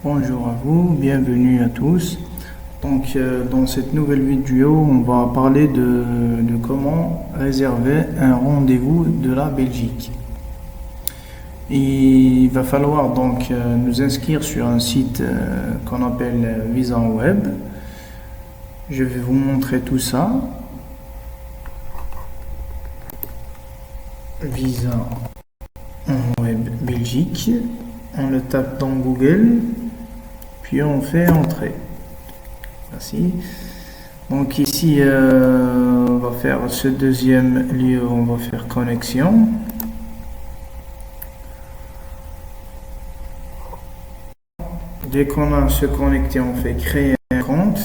Bonjour à vous, bienvenue à tous. Dans cette nouvelle vidéo, on va parler de comment réserver un rendez-vous de la Belgique. Il va falloir nous inscrire sur un site qu'on appelle Visa Web. Je vais vous montrer tout ça. Visa Web Belgique. On le tape dans Google, puis on fait entrer. Merci. Donc ici, on va faire ce deuxième lieu, on va faire connexion. Dès qu'on a se connecté, on fait créer un compte.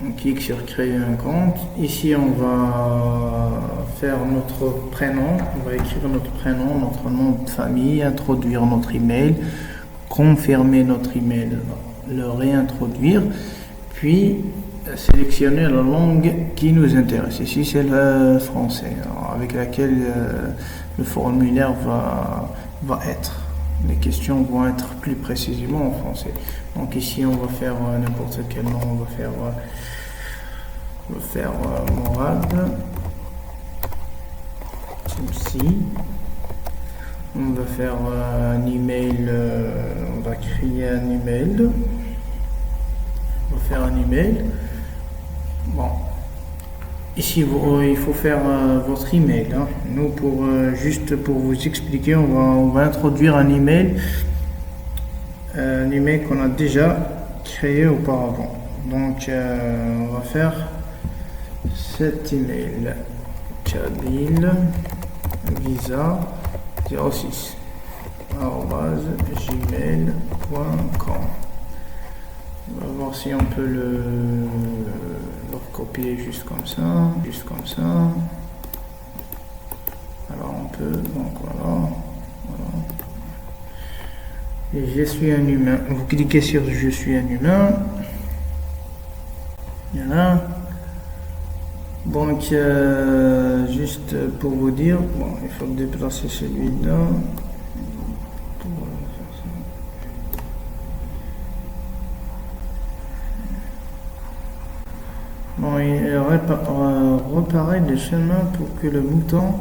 On clique sur créer un compte. Ici, on va faire notre prénom. On va écrire notre prénom, notre nom de famille, introduire notre email, confirmer notre email, le réintroduire, puis sélectionner la langue qui nous intéresse. Ici, c'est le français, avec laquelle le formulaire va être. Les questions vont être plus précisément en français. Donc ici, on va faire n'importe quel nom. On va faire Morad. Ici. On va faire un email. On va créer un email. On va faire un email. Bon. Ici, il faut faire votre email. Hein. Nous, juste pour vous expliquer, on va introduire un email qu'on a déjà créé auparavant. Donc, on va faire cet email Kabil Visa 06 @gmail.com. On va voir si on peut le copier juste comme ça. Alors on peut, donc voilà. Et je suis un humain. Vous cliquez sur je suis un humain. Voilà. Donc juste pour vous dire, bon, il faut déplacer celui-là. Bon, il reparaît le chemin pour que le mouton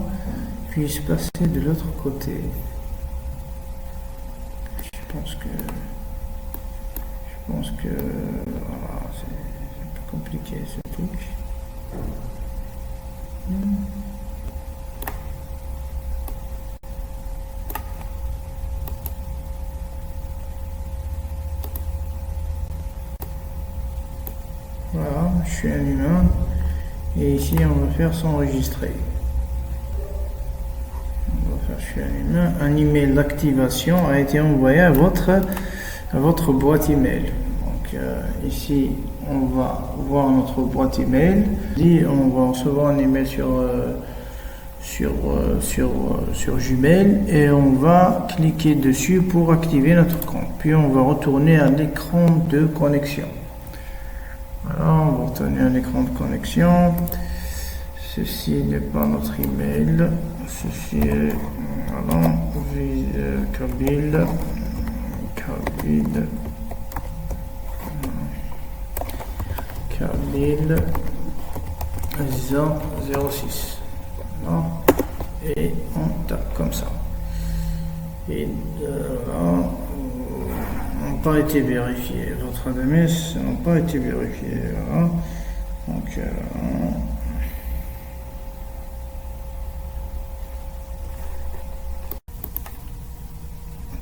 puisse passer de l'autre côté. Je pense que voilà, c'est un peu compliqué ce truc. Voilà, je suis un humain et ici on va faire s'enregistrer. On va faire je suis un humain. Un email d'activation a été envoyé à votre boîte email. Donc ici on va voir notre boîte email. Ici on va recevoir un email sur Gmail et on va cliquer dessus pour activer notre compte. Puis on va retourner à l'écran de connexion. Voilà, on va retourner à l'écran de connexion. Ceci n'est pas notre email. Ceci est voilà, Kabil Visa 06. Voilà. Et on tape comme ça. Et là, n'ont pas été vérifiés. Votre adresse n'ont pas été vérifiés. Voilà. Donc,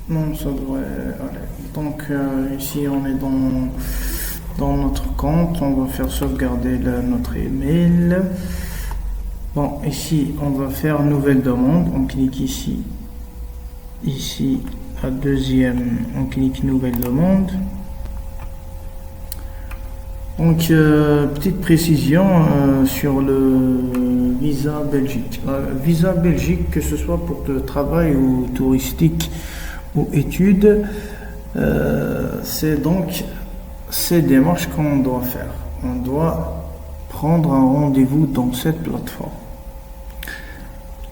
non, ça devrait aller. Donc, ici, on est dans notre compte. On va faire sauvegarder notre email. Bon, ici, on va faire nouvelle demande. On clique ici. Ici, à deuxième, on clique nouvelle demande. Donc petite précision sur le visa Belgique. Visa Belgique, que ce soit pour le travail ou touristique ou études, c'est donc ces démarches qu'on doit faire. On doit prendre un rendez-vous dans cette plateforme.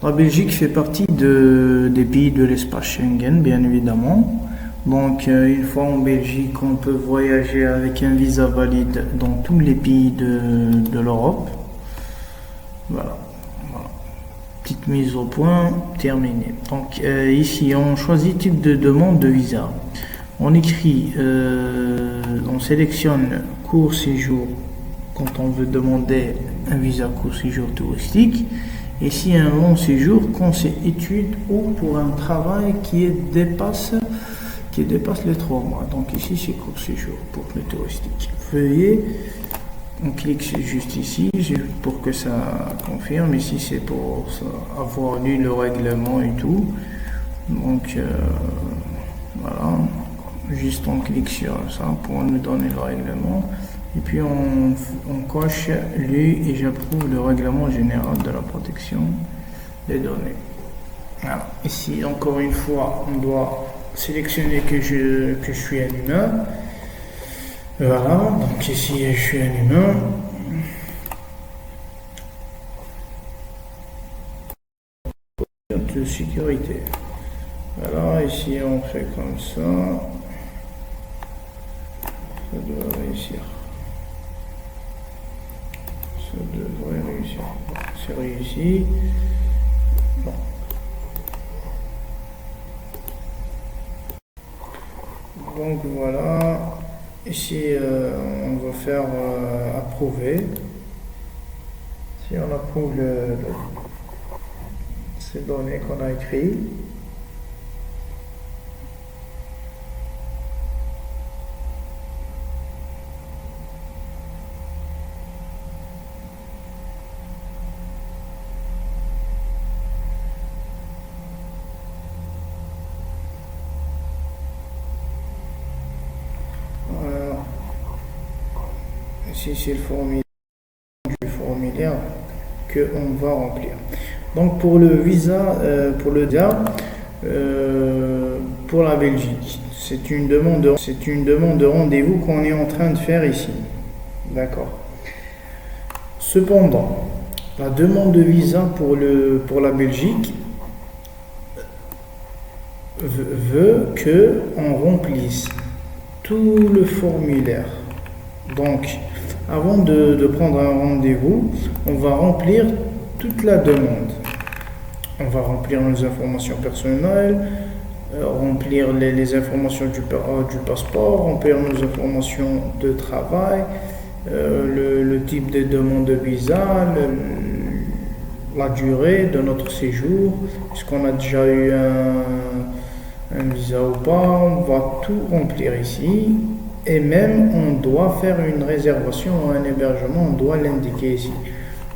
La Belgique fait partie des pays de l'espace Schengen, bien évidemment. Donc, une fois en Belgique, on peut voyager avec un visa valide dans tous les pays de l'Europe. Voilà. Petite mise au point, terminée. Donc, ici, on choisit type de demande de visa. On écrit, on sélectionne court séjour quand on veut demander un visa court séjour touristique. Et si un long séjour, quand c'est études ou pour un travail qui dépasse les 3 mois. Donc ici, c'est court séjour pour le touristique. Veuillez, on clique juste ici pour que ça confirme. Ici, c'est pour avoir lu le règlement et tout. Donc voilà, juste on clique sur ça pour nous donner le règlement. Et puis on coche lu et j'approuve le règlement général de la protection des données. Voilà. Ici, encore une fois, on doit sélectionner que je suis un humain. Voilà, donc ici je suis un humain. De sécurité. Voilà, ici on fait comme ça. Ça doit réussir. Ça devrait réussir. C'est réussi. Bon. Donc voilà. Ici, on va faire approuver. Si on approuve ces données qu'on a écrites. Ici, c'est le formulaire qu'on va remplir. Donc pour le visa, pour la Belgique, c'est une demande de rendez-vous qu'on est en train de faire ici. D'accord. Cependant, la demande de visa pour la Belgique veut que on remplisse tout le formulaire. Donc, avant de prendre un rendez-vous, on va remplir toute la demande. On va remplir nos informations personnelles, remplir les informations du passeport, remplir nos informations de travail, le type de demande de visa, la durée de notre séjour, est-ce qu'on a déjà eu un visa ou pas, on va tout remplir ici. Et même, on doit faire une réservation ou un hébergement, on doit l'indiquer ici.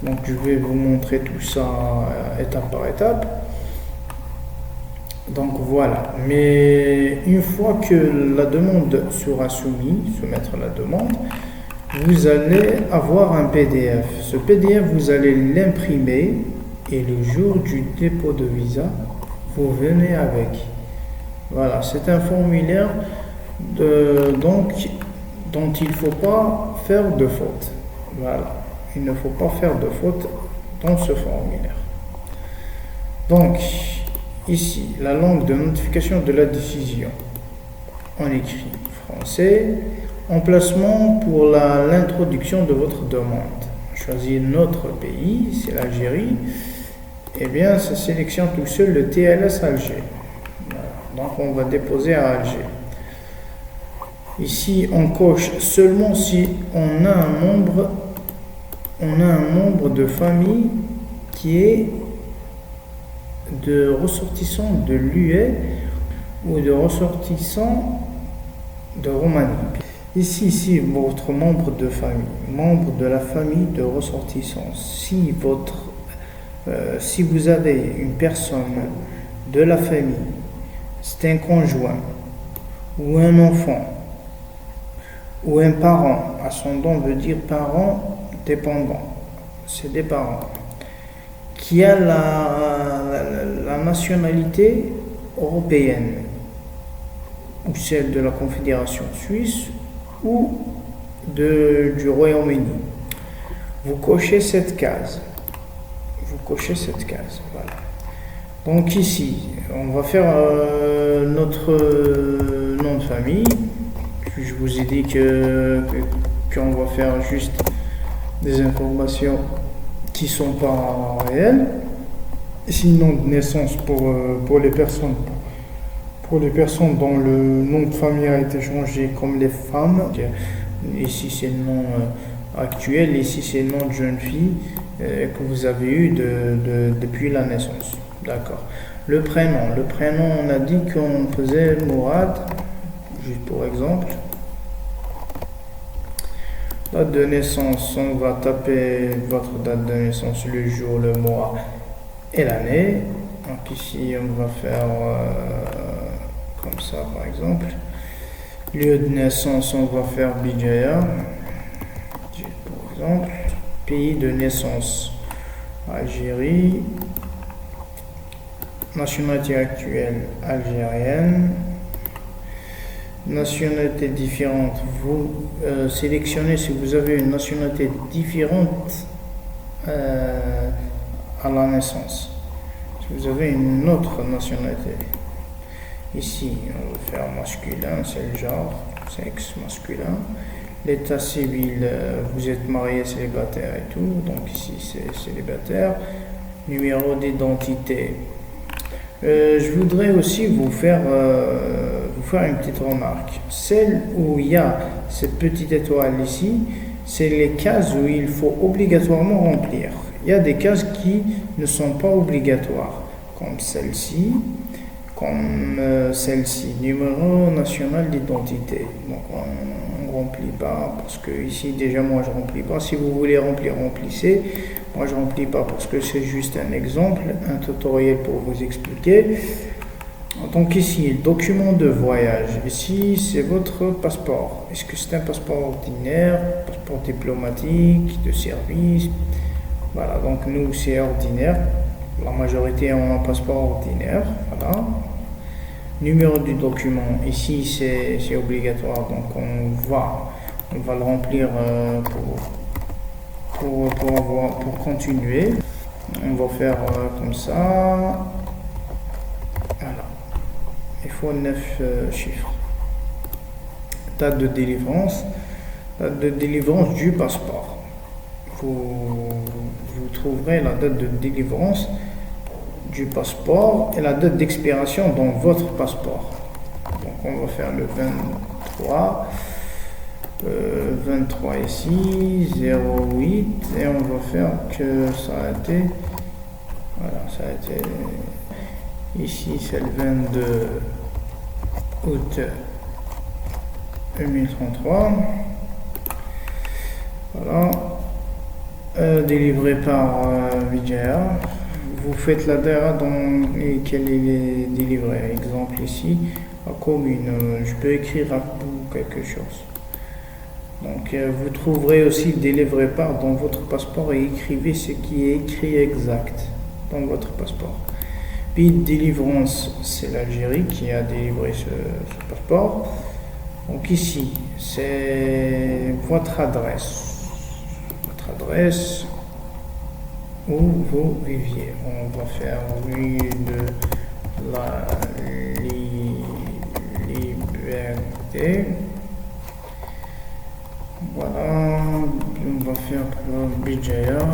Donc, je vais vous montrer tout ça étape par étape. Donc, voilà. Mais une fois que la demande sera soumise, soumettre la demande, vous allez avoir un PDF. Ce PDF, vous allez l'imprimer et le jour du dépôt de visa, vous venez avec. Voilà, c'est un formulaire dont il ne faut pas faire de faute. Voilà, il ne faut pas faire de faute dans ce formulaire. Donc, ici, la langue de notification de la décision. On écrit français. Emplacement pour l'introduction de votre demande. Choisir notre pays, c'est l'Algérie. Eh bien, ça sélectionne tout seul le TLS Alger. Voilà. Donc, on va déposer à Alger. Ici, on coche seulement si on a un membre de famille qui est de ressortissant de l'UE ou de ressortissant de Roumanie. Ici, votre membre de la famille de ressortissants. Si vous avez une personne de la famille, c'est un conjoint ou un enfant ou un parent, ascendant veut dire parent dépendant, c'est des parents, qui a la nationalité européenne ou celle de la Confédération suisse ou du Royaume-Uni. Vous cochez cette case. Voilà. Donc ici, on va faire notre nom famille. Je vous ai dit qu'on va faire juste des informations qui sont pas réelles. Sinon de naissance pour les personnes dont le nom de famille a été changé comme les femmes. Ici c'est le nom actuel, ici c'est le nom de jeune fille que vous avez eu depuis la naissance. D'accord. Le prénom, on a dit qu'on faisait Mourad, juste pour exemple. Date de naissance, on va taper votre date de naissance, le jour, le mois et l'année. Donc ici on va faire comme ça par exemple. Lieu de naissance, on va faire Bijaya, par exemple. Pays de naissance, Algérie. Nationalité actuelle, algérienne. Nationalité différente, vous sélectionnez si vous avez une nationalité différente à la naissance. Si vous avez une autre nationalité. Ici, on va faire masculin, c'est le genre, sexe masculin. L'état civil, vous êtes marié, célibataire et tout, donc ici c'est célibataire. Numéro d'identité. Je voudrais aussi vous faire une petite remarque. Celle où il y a cette petite étoile ici, c'est les cases où il faut obligatoirement remplir. Il y a des cases qui ne sont pas obligatoires, comme celle-ci. Numéro national d'identité. Donc on ne remplit pas parce que ici déjà moi je ne remplis pas. Si vous voulez remplir, remplissez. Moi je ne remplis pas parce que c'est juste un exemple, un tutoriel pour vous expliquer. Donc ici, document de voyage. Ici c'est votre passeport. Est-ce que c'est un passeport ordinaire, passeport diplomatique, de service? Voilà, donc nous c'est ordinaire. La majorité ont un passeport ordinaire. Voilà. Numéro du document, ici c'est obligatoire, donc on va le remplir pour continuer. On va faire comme ça. Voilà. Il faut 9 chiffres. Date de délivrance du passeport. Vous trouverez la date de délivrance du passeport et la date d'expiration dans votre passeport. Donc on va faire le 23 ici, 08 et on va faire que ça a été, voilà, ça a été, ici c'est le 22 août 2033. Voilà. Délivré par Vijaya. Vous faites la DERA dans laquelle il est délivré. Exemple ici, la commune. Je peux écrire à vous quelque chose. Donc vous trouverez aussi délivré par dans votre passeport et écrivez ce qui est écrit exact dans votre passeport. Pays de délivrance, c'est l'Algérie qui a délivré ce passeport. Donc ici, c'est votre adresse. Où vous viviez. On va faire rue de la Liberté. Voilà, on va faire Bijaya.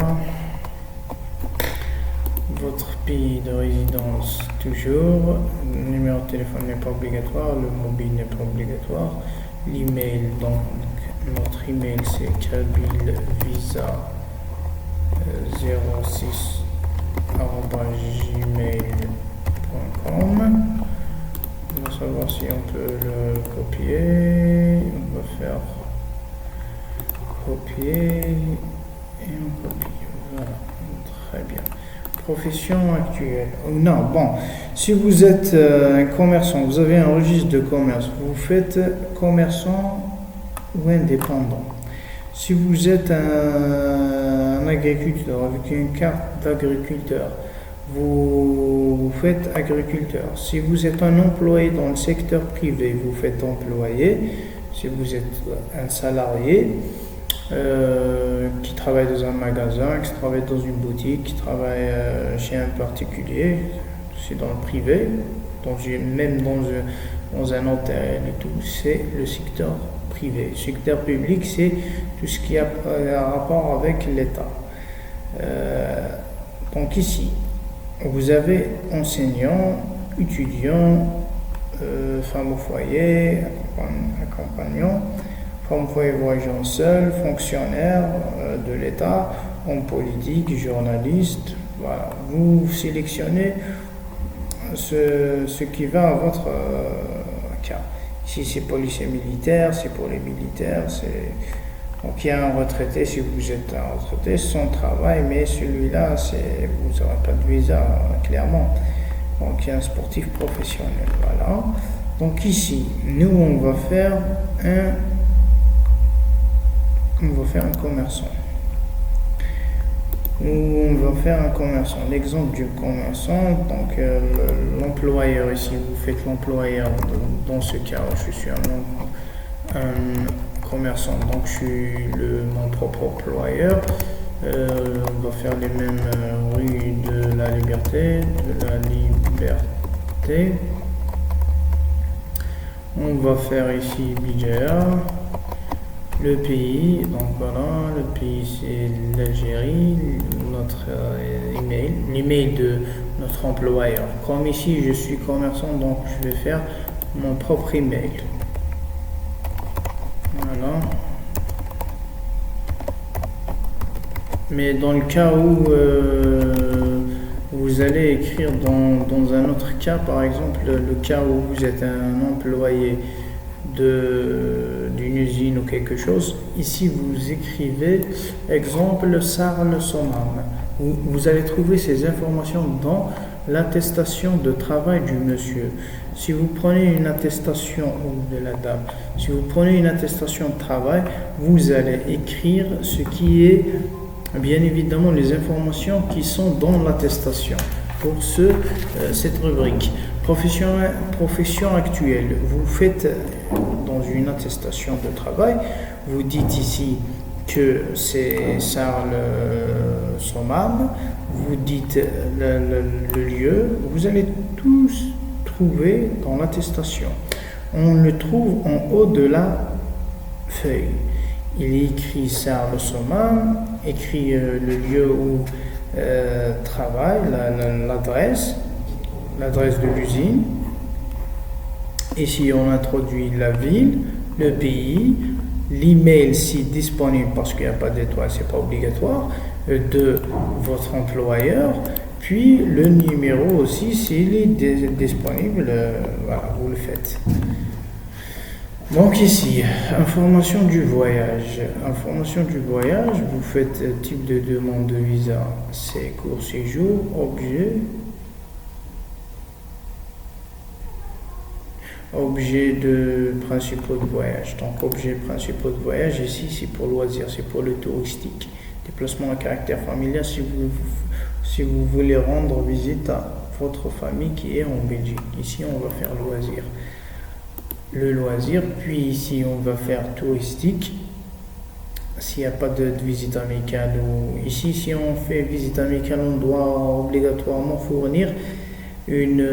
Votre pays de résidence toujours. Le numéro de téléphone n'est pas obligatoire, le mobile n'est pas obligatoire. L'email, donc notre email c'est kabilvisa 06@gmail.com. On va savoir si on peut le copier. On va faire copier et on copie. Voilà, très bien. Profession actuelle. Non, bon, si vous êtes un commerçant, vous avez un registre de commerce, vous faites commerçant ou indépendant. Si vous êtes un agriculteur avec une carte d'agriculteur, vous faites agriculteur. Si vous êtes un employé dans le secteur privé, vous faites employé. Si vous êtes un salarié qui travaille dans un magasin, qui travaille dans une boutique, qui travaille chez un particulier, c'est dans le privé, même dans un hôtel et tout, c'est le secteur privé. Le secteur public, c'est tout ce qui a rapport avec l'État. Donc ici, vous avez enseignants, étudiants, femmes au foyer, accompagnants, femmes au foyer voyageant seuls, fonctionnaires de l'État, hommes politiques, journalistes. Voilà. Vous sélectionnez ce qui va à votre cas. Si c'est policier militaire, c'est pour les militaires. Donc il y a un retraité, si vous êtes un retraité, son travail, mais celui-là, vous n'aurez pas de visa, clairement. Donc il y a un sportif professionnel. Voilà. Donc ici, nous, on va faire un commerçant. On va faire un commerçant. L'exemple du commerçant, donc l'employeur ici, vous faites l'employeur. Dans ce cas, je suis un commerçant, donc je suis mon propre employeur. On va faire les mêmes rues de la liberté, On va faire ici BJA. Le pays, donc voilà, le pays c'est l'Algérie, notre email, l'email de notre employeur. Comme ici je suis commerçant, donc je vais faire mon propre email. Voilà. Mais dans le cas où vous allez écrire dans un autre cas, par exemple le cas où vous êtes un employé d'une usine ou quelque chose, ici vous écrivez exemple Sarl Somam. Vous allez trouver ces informations dans l'attestation de travail du monsieur. Si vous prenez une attestation, ou de la dame, si vous prenez une attestation de travail, vous allez écrire ce qui est, bien évidemment, les informations qui sont dans l'attestation pour cette rubrique. Profession actuelle, vous faites dans une attestation de travail, vous dites ici que c'est Sarl Somam, vous dites le lieu, vous allez tous trouver dans l'attestation. On le trouve en haut de la feuille. Il est écrit Sarl Somam, écrit le lieu où travaille, l'adresse de l'usine. Ici, on introduit la ville, le pays, l'email si disponible, parce qu'il n'y a pas d'étoile, c'est pas obligatoire, de votre employeur, puis le numéro aussi s'il est disponible, voilà, vous le faites. Donc ici, information du voyage. Information du voyage, vous faites type de demande de visa, c'est court séjour, objet de principaux de voyage. Donc objet principaux de voyage ici c'est pour loisir, c'est pour le touristique. Déplacement à caractère familial si vous voulez rendre visite à votre famille qui est en Belgique. Ici on va faire loisir. Le loisir, puis ici on va faire touristique. S'il n'y a pas de visite amicale ou ici si on fait visite amicale, on doit obligatoirement fournir une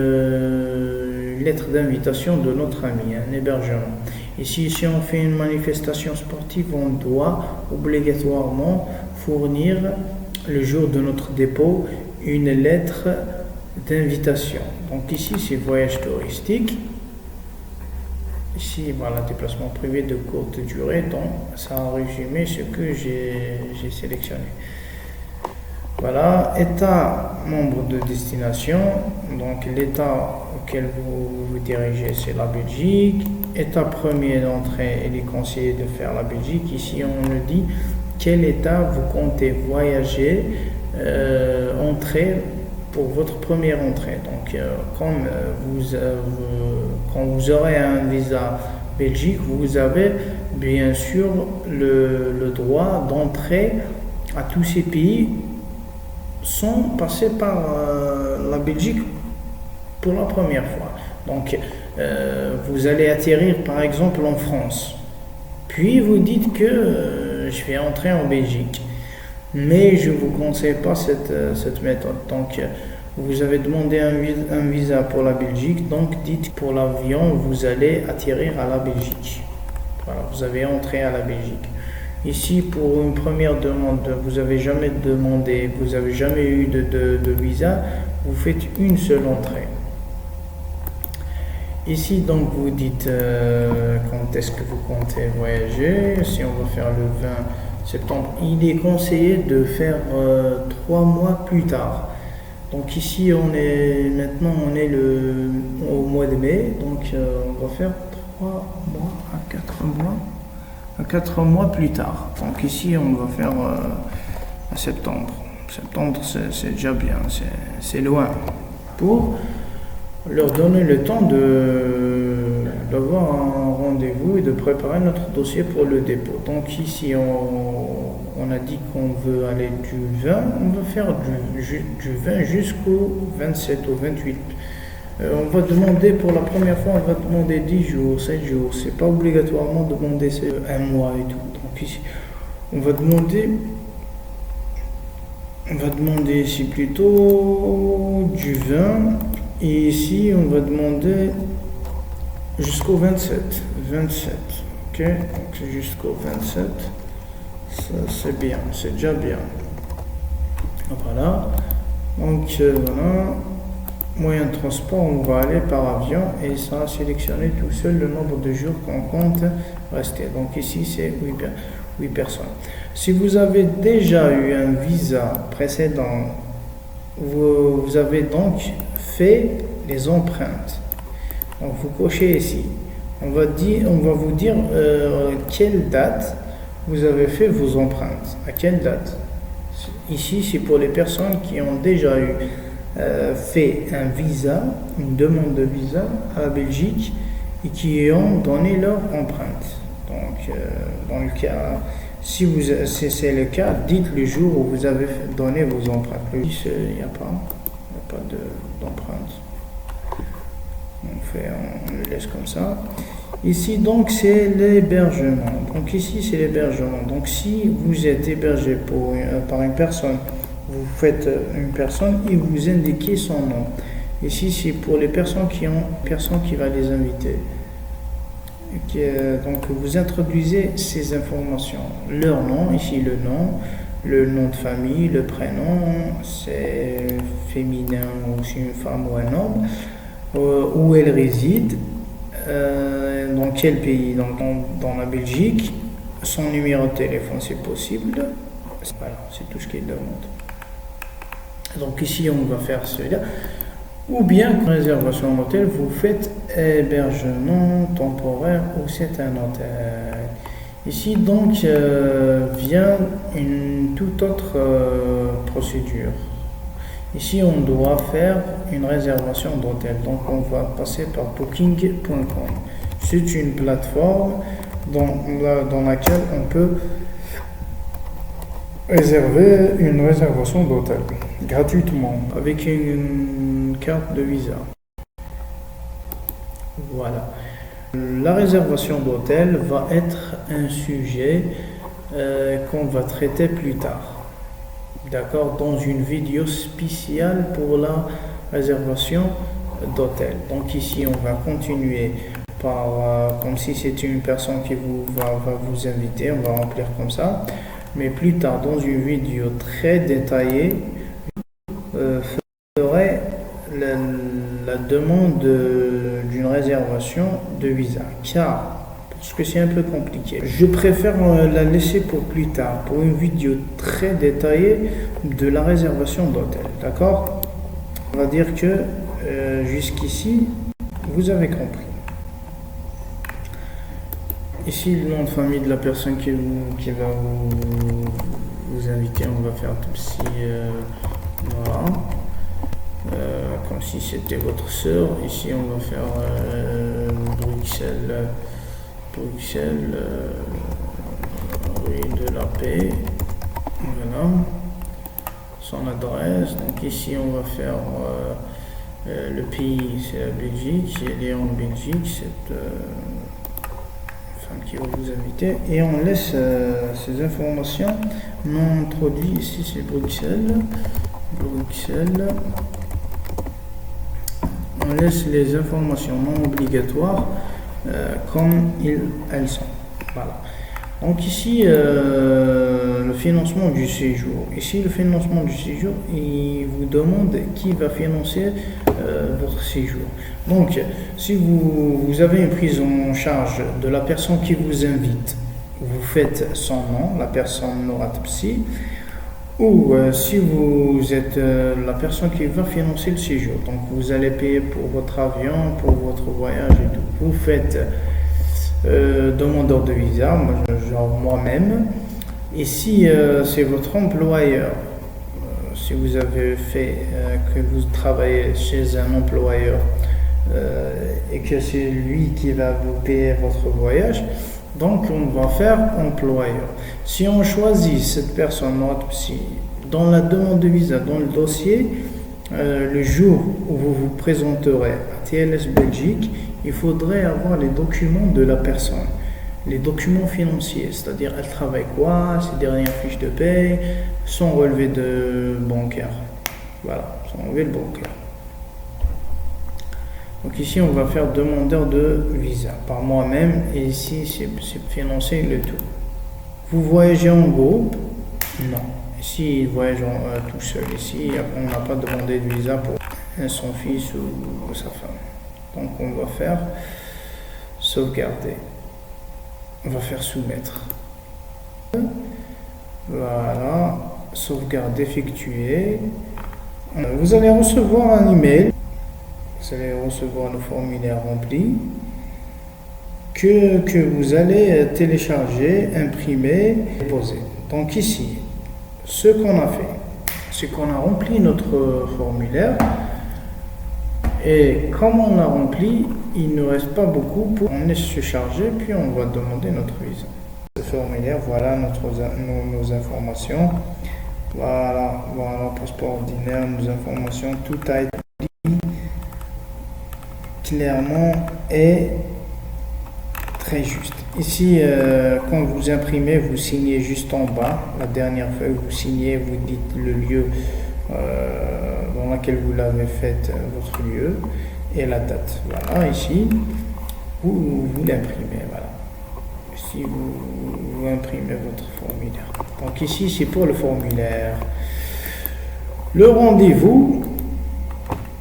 lettre d'invitation de notre ami, un hébergement. Ici, si on fait une manifestation sportive, on doit obligatoirement fournir le jour de notre dépôt une lettre d'invitation. Donc ici, c'est voyage touristique. Ici, voilà, déplacement privé de courte durée. Donc, ça a résumé ce que j'ai sélectionné. Voilà, État membre de destination, donc l'État auquel vous vous dirigez, c'est la Belgique. État premier d'entrée, il est conseillé de faire la Belgique. Ici, on nous dit quel État vous comptez voyager, entrer pour votre première entrée. Donc, quand vous aurez un visa Belgique, vous avez bien sûr le droit d'entrer à tous ces pays sans passer par la Belgique pour la première fois. Donc, vous allez atterrir par exemple en France, puis vous dites que je vais entrer en Belgique, mais je ne vous conseille pas cette méthode. Donc, vous avez demandé un visa pour la Belgique, donc dites pour l'avion, vous allez atterrir à la Belgique. Voilà, vous avez entré à la Belgique. Ici, pour une première demande, vous n'avez jamais demandé, vous n'avez jamais eu de visa, vous faites une seule entrée. Ici, donc, vous dites quand est-ce que vous comptez voyager. Si on va faire le 20 septembre, il est conseillé de faire 3 mois plus tard. Donc ici, on est au mois de mai, donc on va faire 3 mois à 4 mois plus tard. Donc ici, on va faire à septembre. Septembre, c'est déjà bien, c'est loin. Pour leur donner le temps d'avoir un rendez-vous et de préparer notre dossier pour le dépôt. Donc ici, on a dit qu'on veut aller du 20, on va faire du 20 jusqu'au 27 ou 28. On va demander pour la première fois, on va demander 10 jours, 7 jours. C'est pas obligatoirement demander un mois et tout. Donc ici, on va demander ici plutôt du 20. Et ici, on va demander jusqu'au 27. 27, ok? Donc jusqu'au 27. Ça, c'est bien, c'est déjà bien. Voilà. Donc, voilà. Moyen de transport, on va aller par avion et ça va sélectionner tout seul le nombre de jours qu'on compte rester. Donc, ici, c'est 8 personnes. Si vous avez déjà eu un visa précédent, vous avez donc fait les empreintes. Donc vous cochez ici. On va vous dire quelle date vous avez fait vos empreintes. À quelle date? Ici, c'est pour les personnes qui ont déjà eu fait un visa, une demande de visa à la Belgique et qui ont donné leur empreinte. Donc, dans le cas, si c'est le cas, dites le jour où vous avez donné vos empreintes. Il n'y a pas d'empreinte. On le laisse comme ça. Ici, donc, c'est l'hébergement. Donc, ici, c'est l'hébergement. Donc, si vous êtes hébergé par une personne, vous faites une personne et vous indiquez son nom. Ici, c'est pour les personnes qui va les inviter. Donc, vous introduisez ces informations. Leur nom, ici, le nom de famille, le prénom, c'est féminin ou c'est une femme ou un homme. Où elle réside, dans quel pays, dans la Belgique, son numéro de téléphone c'est possible, voilà, c'est tout ce qu'il demande. Donc ici on va faire celui-là, ou bien réservation d'hôtel, vous faites hébergement temporaire ou c'est un hôtel. Ici donc vient une toute autre procédure. Ici, on doit faire une réservation d'hôtel. Donc, on va passer par booking.com. C'est une plateforme dans laquelle on peut réserver une réservation d'hôtel gratuitement avec une carte de visa. Voilà. La réservation d'hôtel va être un sujet qu'on va traiter plus tard. D'accord, dans une vidéo spéciale pour la réservation d'hôtel. Donc ici, on va continuer par comme si c'était une personne qui va vous inviter, on va remplir comme ça. Mais plus tard, dans une vidéo très détaillée, ferai la demande d'une réservation de visa. Parce que c'est un peu compliqué. Je préfère la laisser pour plus tard, pour une vidéo très détaillée de la réservation d'hôtel. D'accord? On va dire que jusqu'ici, vous avez compris. Ici, le nom de famille de la personne qui va vous inviter, on va faire tout ci. Voilà. Comme si c'était votre sœur. Ici, on va faire Bruxelles, rue de la Paix, voilà, son adresse. Donc ici on va faire le pays, c'est la Belgique, elle est en Belgique, cette femme qui va vous inviter, et on laisse ces informations non introduites. Ici c'est Bruxelles, on laisse les informations non obligatoires comme elles sont. Voilà. Donc ici, le financement du séjour. Ici, le financement du séjour, il vous demande qui va financer votre séjour. Donc, si vous avez une prise en charge de la personne qui vous invite, vous faites son nom, la personne Noura Tbsi, ou si vous êtes la personne qui va financer le séjour, donc vous allez payer pour votre avion, pour votre voyage et tout. Vous faites demandeur de visa, genre moi-même. Et si c'est votre employeur, si vous avez fait que vous travaillez chez un employeur et que c'est lui qui va vous payer votre voyage, donc on va faire employeur. Si on choisit cette personne dans la demande de visa, dans le dossier, le jour où vous vous présenterez à TLS Belgique, il faudrait avoir les documents de la personne, les documents financiers, c'est-à-dire elle travaille quoi, ses dernières fiches de paie, son relevé de bancaire. Voilà, son relevé de bancaire. Donc ici on va faire demandeur de visa par moi-même et ici c'est financer le tout. Vous voyagez en groupe? Non. Ici il voyage tout seul. Ici on n'a pas demandé de visa pour son fils ou sa femme. Donc on va faire sauvegarder. On va faire soumettre. Voilà, sauvegarde effectuée. Vous allez recevoir un email. Vous allez recevoir le formulaire rempli que vous allez télécharger, imprimer, déposer. Donc ici, ce qu'on a fait, c'est qu'on a rempli notre formulaire et comme on l'a rempli, il ne reste pas beaucoup pour on laisse se charger puis on va demander notre visa. Ce formulaire, voilà nos informations. Voilà, passeport ordinaire, nos informations, tout a été clairement et très juste. Ici, quand vous imprimez, vous signez juste en bas. La dernière feuille, vous signez, vous dites le lieu dans lequel vous l'avez fait, votre lieu, et la date. Voilà, ici, vous l'imprimez. Voilà. Ici, vous imprimez votre formulaire. Donc ici, c'est pour le formulaire. Le rendez-vous.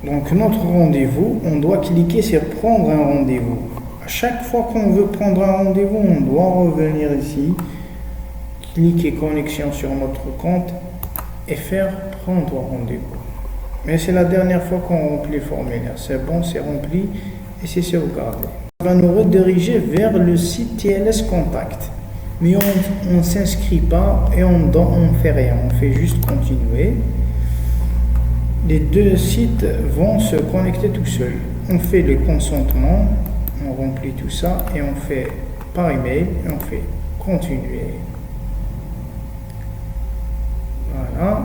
Donc notre rendez-vous, on doit cliquer sur prendre un rendez-vous. À chaque fois qu'on veut prendre un rendez-vous, on doit revenir ici, cliquer connexion sur notre compte et faire prendre rendez-vous. Mais c'est la dernière fois qu'on remplit le formulaire. C'est bon, c'est rempli et c'est sauvegardé. Ça va nous rediriger vers le site TLS Contact. Mais on ne s'inscrit pas et on ne fait rien. On fait juste continuer. Les deux sites vont se connecter tout seuls. On fait le consentement, on remplit tout ça et on fait par email et on fait continuer. Voilà,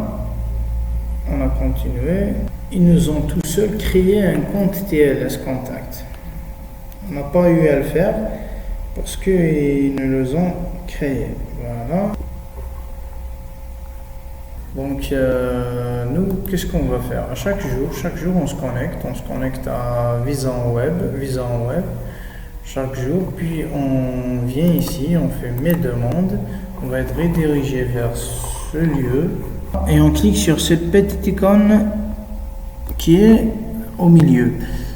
on a continué. Ils nous ont tout seuls créé un compte TLS Contact. On n'a pas eu à le faire parce qu'ils nous les ont créés. Voilà. Donc nous, qu'est-ce qu'on va faire? À chaque jour on se connecte à Visa en web, chaque jour, puis on vient ici, on fait mes demandes, on va être redirigé vers ce lieu et on clique sur cette petite icône qui est au milieu.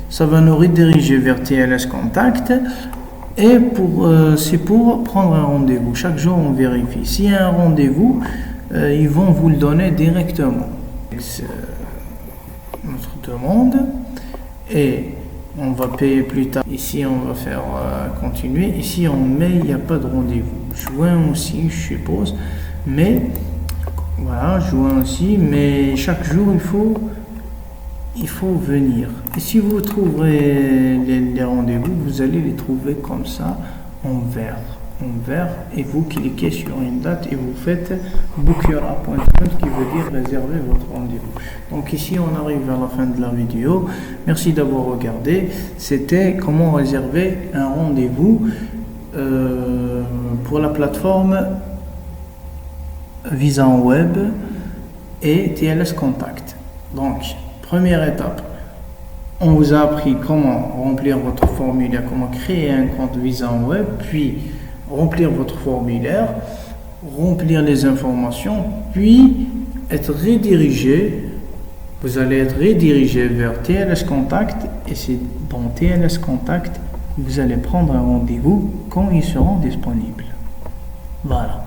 Ça va nous rediriger vers TLS Contact et c'est pour prendre un rendez-vous. Chaque jour on vérifie. S'il y a un rendez-vous, ils vont vous le donner directement. Notre demande et on va payer plus tard. Ici on va faire continuer. Ici en mai il n'y a pas de rendez-vous. Juin aussi je suppose. Mais voilà, juin aussi. Mais chaque jour il faut venir. Et si vous trouverez les rendez-vous, vous allez les trouver comme ça en vert. Et vous cliquez sur une date et vous faites book your appointment qui veut dire réserver votre rendez-vous. Donc ici on arrive à la fin de la vidéo. Merci d'avoir regardé. C'était comment réserver un rendez-vous pour la plateforme Visa en web et TLS Contact. Donc première étape, On vous a appris comment remplir votre formulaire, comment créer un compte Visa Web, puis remplir votre formulaire, remplir les informations, puis être redirigé. Vous allez être redirigé vers TLS Contact et c'est dans TLS Contact que vous allez prendre un rendez-vous quand ils seront disponibles. Voilà.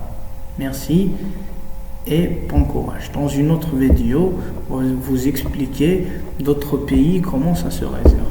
Merci et bon courage. Dans une autre vidéo, vous expliquer d'autres pays comment ça se réserve.